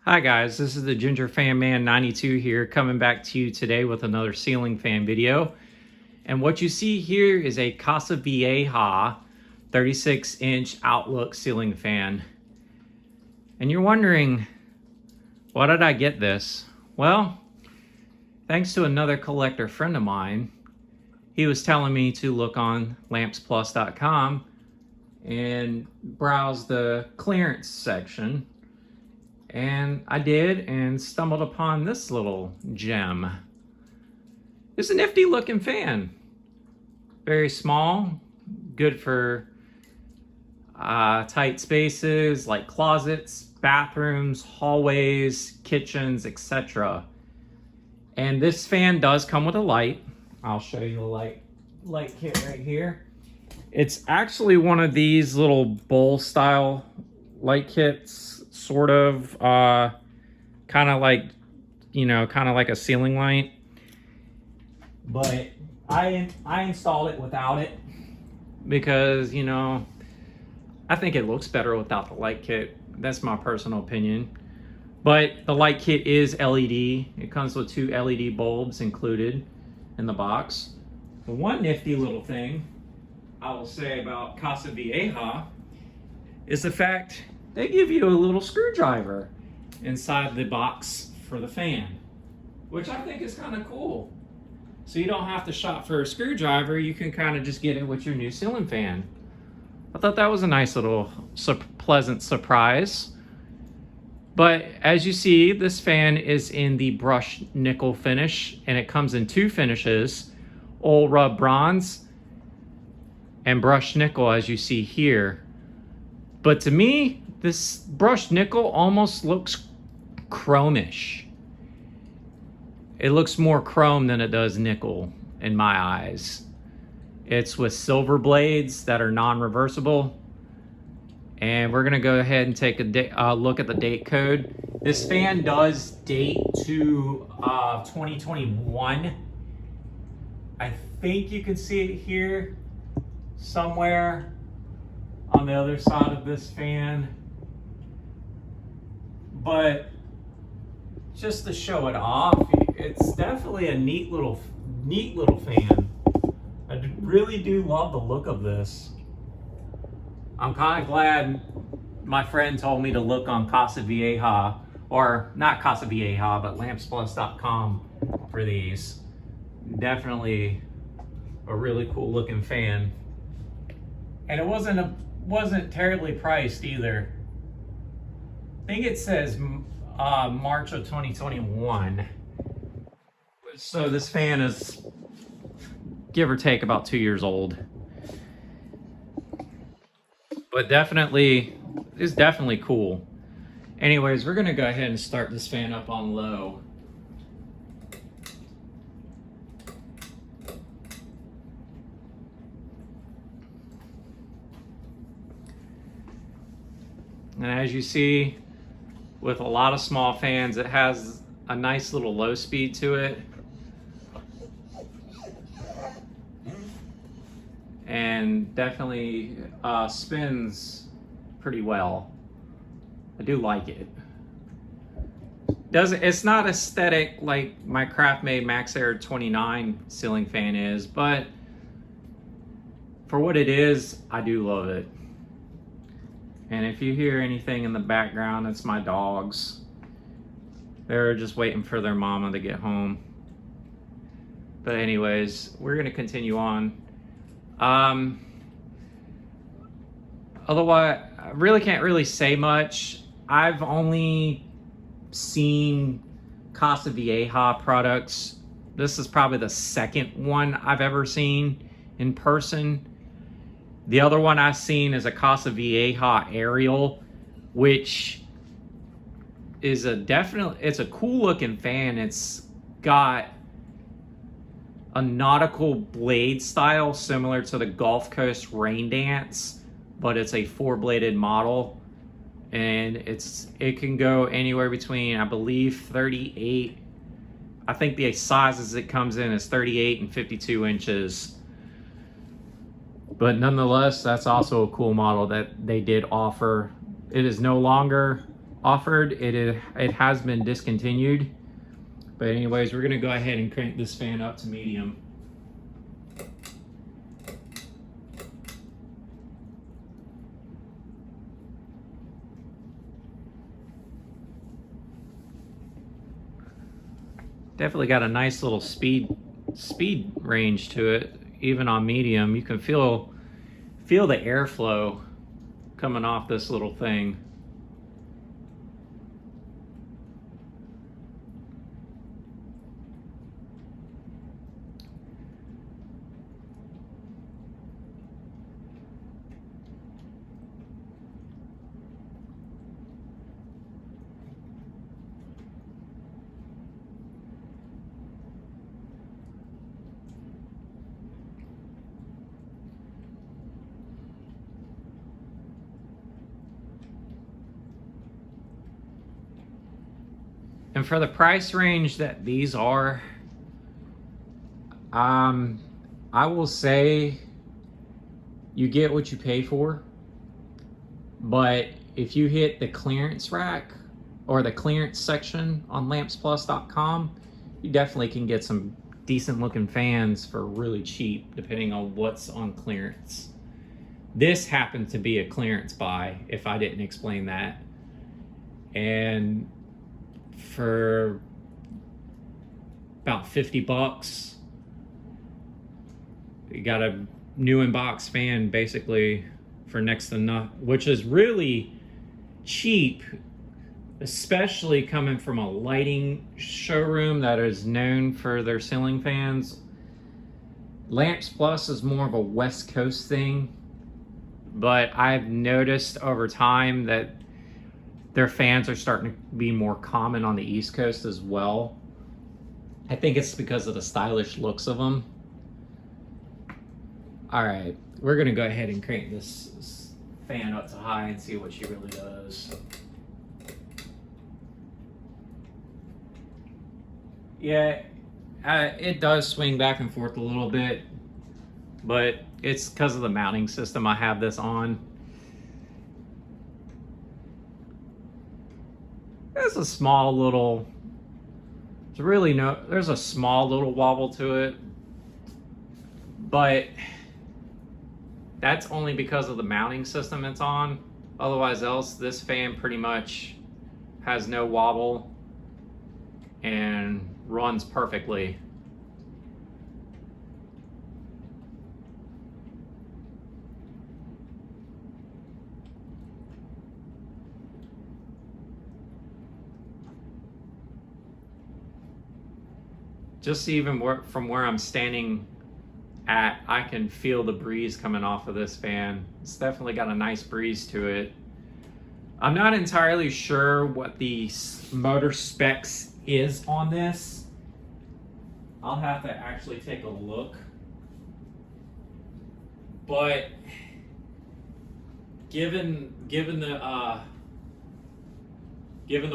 Hi guys, this is the Ginger Fan Man 92 here, coming back to you today with another ceiling fan video. And what you see here is a Casa Vieja 36-inch Outlook ceiling fan. And you're wondering, why did I get this? Well, thanks to another collector friend of mine. He was telling me to look on lampsplus.com and browse the clearance section. And I did, and stumbled upon this little gem. It's a nifty looking fan. Very small, good for tight spaces like closets, bathrooms, hallways, kitchens, etc. And this fan does come with a light. I'll show you the light kit right here. It's actually one of these little bowl style light kits. Sort of, kind of like, kind of like a ceiling light. But I installed it without it because, I think it looks better without the light kit. That's my personal opinion. But the light kit is LED. It comes with 2 LED bulbs included in the box. But one nifty little thing I will say about Casa Vieja is the fact they give you a little screwdriver inside the box for the fan, which I think is kind of cool. So you don't have to shop for a screwdriver, you can kind of just get it with your new ceiling fan. I thought that was a nice little pleasant surprise. But as you see, this fan is in the brushed nickel finish, and it comes in 2 finishes, old rub bronze and brushed nickel, as you see here. But to me, this brushed nickel almost looks chromish. It looks more chrome than it does nickel in my eyes. It's with silver blades that are non-reversible. And we're gonna go ahead and take a look at the date code. This fan does date to 2021. I think you can see it here somewhere on the other side of this fan. But just to show it off, it's definitely a neat little fan. I really do love the look of this. I'm kind of glad my friend told me to look on Casa Vieja, or not Casa Vieja, but lampsplus.com for these. Definitely a really cool looking fan. And it wasn't terribly priced either. I think it says March of 2021. So this fan is, give or take, about 2 years old. But it's definitely cool. Anyways, we're gonna go ahead and start this fan up on low. And as you see, with a lot of small fans, it has a nice little low speed to it. And definitely spins pretty well. I do like it. It's not aesthetic like my Craftmade Max Air 29 ceiling fan is, but for what it is, I do love it. And if you hear anything in the background, it's my dogs. They're just waiting for their mama to get home. But anyways, we're gonna continue on. Otherwise, I really can't really say much. I've only seen Casa Vieja products. This is probably the second one I've ever seen in person. The other one I've seen is a Casa Vieja Aerial, which is it's a cool looking fan. It's got a nautical blade style similar to the Gulf Coast Rain Dance, but it's a 4-bladed model. And it can go anywhere between, I believe, 38. I think the sizes it comes in is 38 and 52 inches. But nonetheless, that's also a cool model that they did offer. It is no longer offered. It has been discontinued. But anyways, we're gonna go ahead and crank this fan up to medium. Definitely got a nice little speed range to it. Even on medium, you can feel the airflow coming off this little thing. And for the price range that these are, I will say you get what you pay for. But if you hit the clearance rack or the clearance section on lampsplus.com, you definitely can get some decent looking fans for really cheap, depending on what's on clearance. This happened to be a clearance buy, if I didn't explain that. And for about 50 bucks, you got a new in-box fan basically for next to nothing, which is really cheap, especially coming from a lighting showroom that is known for their ceiling fans. Lamps Plus is more of a West Coast thing, but I've noticed over time that their fans are starting to be more common on the East Coast as well. I think it's because of the stylish looks of them. All right, we're gonna go ahead and crank this fan up to high and see what she really does. Yeah, it does swing back and forth a little bit, but it's because of the mounting system I have this on. There's a small little, there's a small little wobble to it, but that's only because of the mounting system it's on. Otherwise else, this fan pretty much has no wobble and runs perfectly. Just even from where I'm standing at, I can feel the breeze coming off of this fan. It's definitely got a nice breeze to it. I'm not entirely sure what the motor specs is on this. I'll have to actually take a look. But given the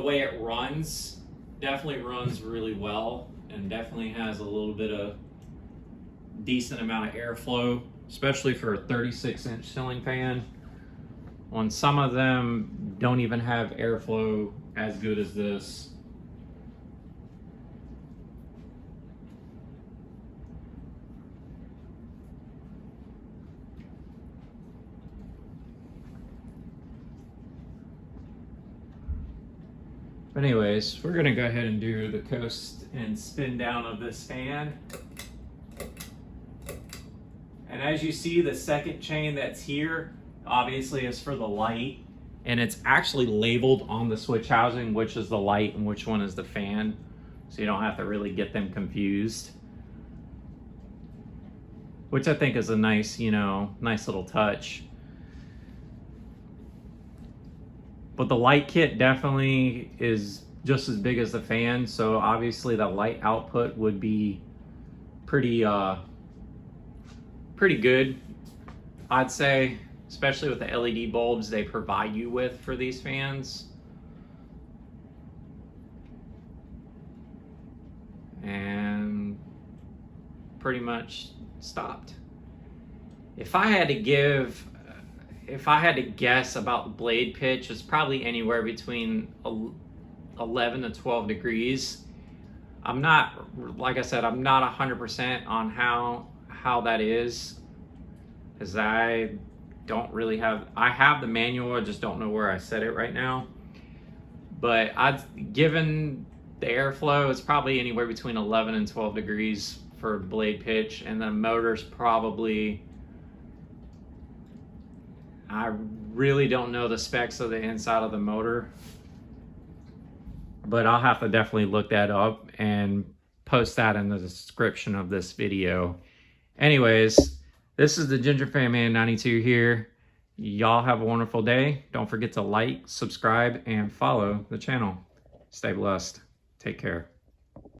way it runs, definitely runs really well, and definitely has a little bit of decent amount of airflow, especially for a 36-inch ceiling fan. On some of them, don't even have airflow as good as this. But anyways, we're gonna go ahead and do the coast and spin down of this fan. And as you see, the second chain that's here, obviously is for the light. And it's actually labeled on the switch housing, which is the light and which one is the fan. So you don't have to really get them confused. Which I think is a nice, nice little touch. But the light kit definitely is just as big as the fan, so obviously the light output would be pretty good, I'd say, especially with the LED bulbs they provide you with for these fans. And pretty much stopped. If I had to give if I had to guess about the blade pitch, it's probably anywhere between 11 to 12 degrees. I'm not, like I said, I'm not 100% on how that is, because I don't really have, I have the manual, I just don't know where I set it right now. But given the airflow, it's probably anywhere between 11 and 12 degrees for blade pitch, and the motor's probably, I really don't know the specs of the inside of the motor, but I'll have to definitely look that up and post that in the description of this video. Anyways, this is the Ginger Fan Man 92 here. Y'all have a wonderful day. Don't forget to like, subscribe, and follow the channel. Stay blessed. Take care.